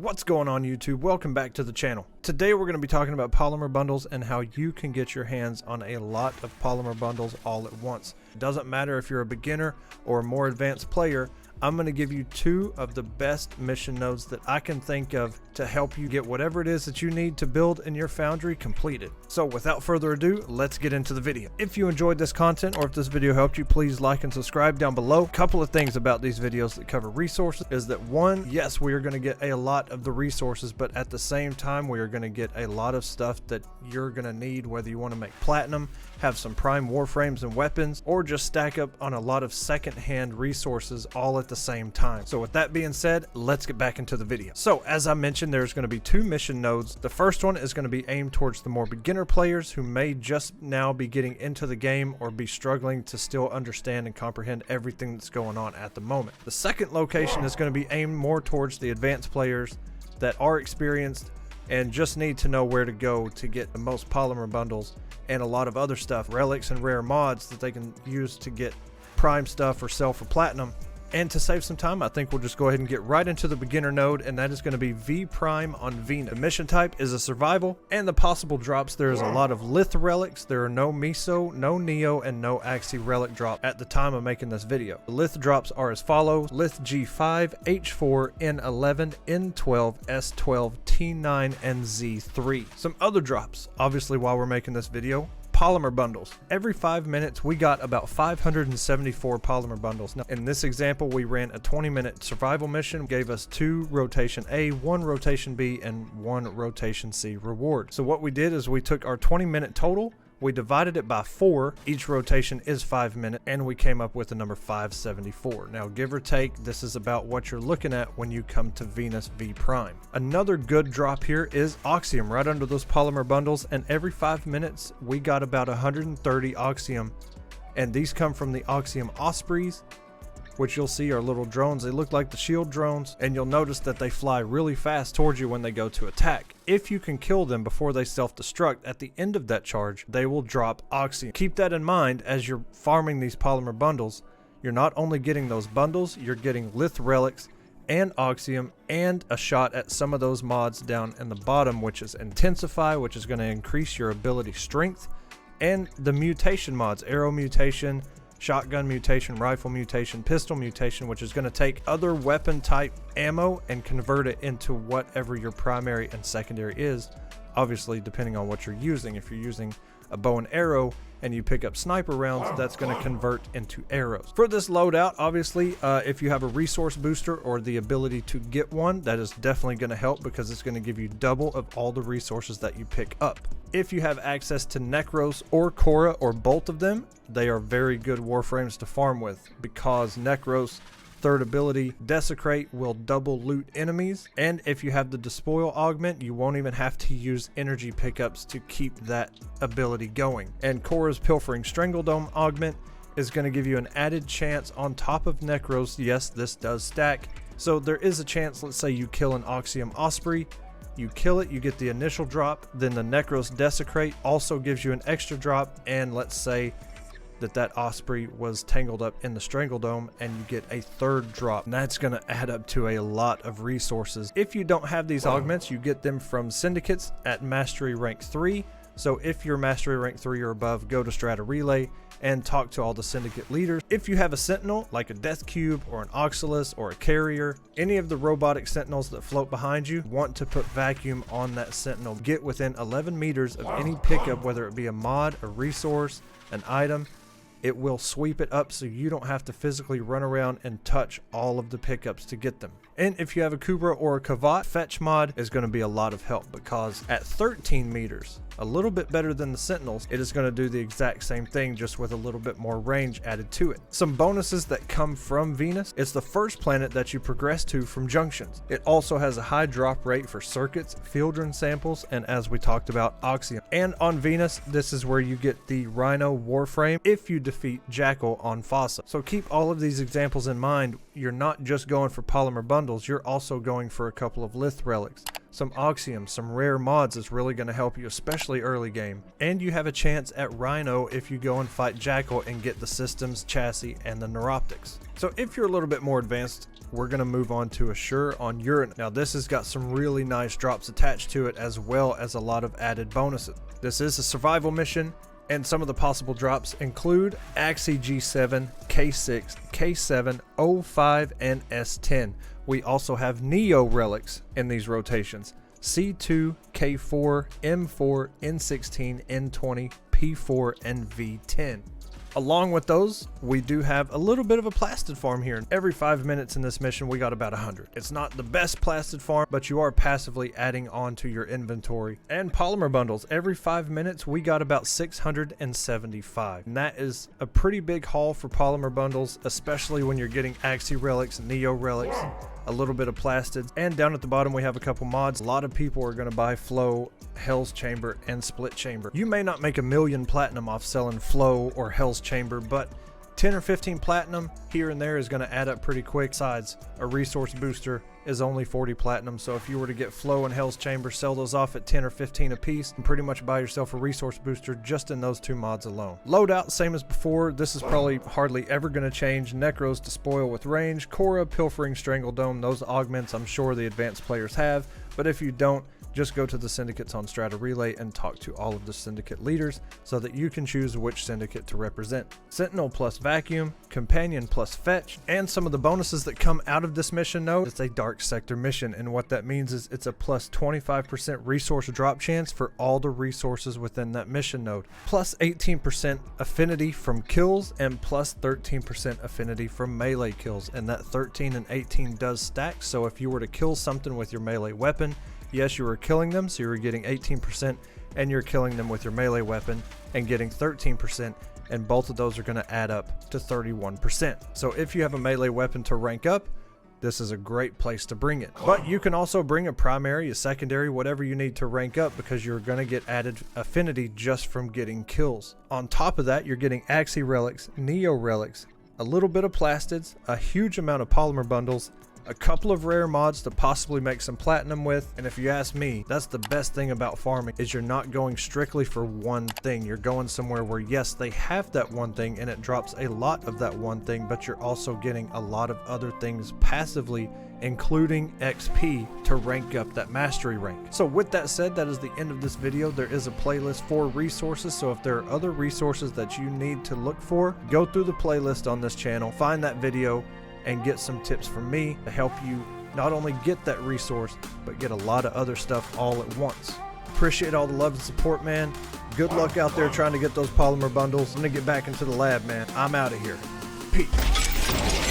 What's going on YouTube? Welcome back to the channel. Today we're going to be talking about polymer bundles and how you can get your hands on a lot of polymer bundles all at once. It doesn't matter if you're a beginner or a more advanced player. I'm going to give you two of the best mission nodes that I can think of to help you get whatever it is that you need to build in your foundry completed. So without further ado, let's get into the video. If you enjoyed this content or if this video helped you, please like and subscribe down below. A couple of things about these videos that cover resources is that one, yes, we are going to get a lot of the resources, but at the same time, we are going to get a lot of stuff that you're going to need, whether you want to make platinum, have some prime warframes and weapons, or just stack up on a lot of second-hand resources all at the same time. So with that being said, let's get back into the video. So as I mentioned, there's going to be two mission nodes. The first one is going to be aimed towards the more beginner players who may just now be getting into the game or be struggling to still understand and comprehend everything that's going on at the moment. The second location is going to be aimed more towards the advanced players that are experienced and just need to know where to go to get the most polymer bundles and a lot of other stuff, relics and rare mods that they can use to get prime stuff or sell for platinum. And to save some time, I think we'll just go ahead and get right into the beginner node, and that is going to be V Prime on Venus. The mission type is a survival, and the possible drops, there is a lot of Lith relics. There are no Miso, no Neo, and no Axie relic drop at the time of making this video. The Lith drops are as follows: Lith G5, H4, N11, N12, S12, T9, and Z3. Some other drops, obviously, while we're making this video: polymer bundles. Every 5 minutes we got about 574 polymer bundles. Now in this example we ran a 20-minute survival mission, gave us 2 rotation A, 1 rotation B, and 1 rotation C reward. So what we did is we took our 20-minute total, we divided it by 4, each rotation is 5 minutes, and we came up with the number 574. Now give or take, this is about what you're looking at when you come to Venus V Prime. Another good drop here is Oxium right under those polymer bundles, and every 5 minutes we got about 130 Oxium, and these come from the Oxium Ospreys, which you'll see are little drones. They look like the shield drones, and you'll notice that they fly really fast towards you when they go to attack. If you can kill them before they self-destruct, at the end of that charge, they will drop Oxium. Keep that in mind as you're farming these polymer bundles. You're not only getting those bundles, you're getting Lith relics and Oxium and a shot at some of those mods down in the bottom, which is Intensify, which is going to increase your ability strength, and the mutation mods, arrow mutation, shotgun mutation, rifle mutation, pistol mutation, which is going to take other weapon type ammo and convert it into whatever your primary and secondary is, obviously depending on what you're using. If you're using a bow and arrow and you pick up sniper rounds, that's going to convert into arrows. For this loadout, obviously, if you have a resource booster or the ability to get one, that is definitely going to help because it's going to give you double of all the resources that you pick up. If you have access to Necros or Korra or both of them, they are very good warframes to farm with, because Necros third ability Desecrate will double loot enemies, and if you have the Despoil augment, you won't even have to use energy pickups to keep that ability going. And Korra's Pilfering Strangledome augment is going to give you an added chance on top of Necros. Yes, this does stack, so there is a chance. Let's say you kill an Oxium Osprey, you kill it, you get the initial drop, then the Necros Desecrate also gives you an extra drop, and let's say that Osprey was tangled up in the Strangledome and you get a third drop, and that's going to add up to a lot of resources. If you don't have these augments, you get them from syndicates at Mastery Rank 3. So if you're Mastery Rank 3 or above, go to Strata Relay and talk to all the syndicate leaders. If you have a sentinel like a Death Cube or an Oxalis or a Carrier, any of the robotic sentinels that float behind you, want to put vacuum on that sentinel. Get within 11 meters of any pickup, whether it be a mod, a resource, an item. It will sweep it up so you don't have to physically run around and touch all of the pickups to get them. And if you have a Kubra or a Kavat, fetch mod is going to be a lot of help, because at 13 meters, a little bit better than the Sentinels, it is going to do the exact same thing, just with a little bit more range added to it. Some bonuses that come from Venus: it's the first planet that you progress to from junctions. It also has a high drop rate for circuits, fieldrun samples, and as we talked about, Oxium. And on Venus, this is where you get the Rhino Warframe if you defeat Jackal on Fossa. So keep all of these examples in mind. You're not just going for polymer bundles, you're also going for a couple of Lith relics, some Oxium, some rare mods is really going to help you, especially early game. And you have a chance at Rhino if you go and fight Jackal and get the systems, chassis, and the neuroptics. So if you're a little bit more advanced, we're going to move on to Assure on Urine. Now this has got some really nice drops attached to it, as well as a lot of added bonuses. This is a survival mission, and some of the possible drops include Axie G7, K6, K7, O5, and S10. We also have Neo relics in these rotations: C2, K4, M4, N16, N20, P4, and V10. Along with those, we do have a little bit of a plastid farm here. Every 5 minutes in this mission, we got about 100. It's not the best plastid farm, but you are passively adding on to your inventory. And polymer bundles, every 5 minutes, we got about 675. And that is a pretty big haul for polymer bundles, especially when you're getting Axie relics, Neo relics, a little bit of plastids. And down at the bottom, we have a couple mods. A lot of people are going to buy Flow, Hell's Chamber, and Split Chamber. You may not make a million platinum off selling Flow or Hell's Chamber, but 10 or 15 platinum here and there is going to add up pretty quick. Besides, a resource booster is only 40 platinum, so if you were to get Flow and Hell's Chamber, sell those off at 10 or 15 a piece, and pretty much buy yourself a resource booster just in those two mods alone. Loadout, same as before. This is probably hardly ever going to change. Necros to spoil with range, Cora, Pilfering, Strangledome, those augments I'm sure the advanced players have, but if you don't, just go to the syndicates on Strata Relay and talk to all of the syndicate leaders so that you can choose which syndicate to represent. Sentinel plus Vacuum, Companion plus Fetch, and some of the bonuses that come out of this mission node. It's a Dark Sector mission, and what that means is it's a plus 25% resource drop chance for all the resources within that mission node, plus 18% affinity from kills, and plus 13% affinity from melee kills. And that 13 and 18 does stack, so if you were to kill something with your melee weapon, yes, you were killing them, so you were getting 18%, and you're killing them with your melee weapon and getting 13%, and both of those are going to add up to 31%. So if you have a melee weapon to rank up, this is a great place to bring it. But you can also bring a primary, a secondary, whatever you need to rank up, because you're going to get added affinity just from getting kills. On top of that, you're getting Axie relics, Neo relics, a little bit of plastids, a huge amount of polymer bundles, a couple of rare mods to possibly make some platinum with. And if you ask me, that's the best thing about farming, is you're not going strictly for one thing. You're going somewhere where, yes, they have that one thing and it drops a lot of that one thing, but you're also getting a lot of other things passively, including XP to rank up that mastery rank. So with that said, that is the end of this video. There is a playlist for resources, so if there are other resources that you need to look for, go through the playlist on this channel, find that video, and get some tips from me to help you not only get that resource, but get a lot of other stuff all at once. Appreciate all the love and support, man. Good luck out there trying to get those polymer bundles. I'm gonna get back into the lab, man. I'm out of here. Peace.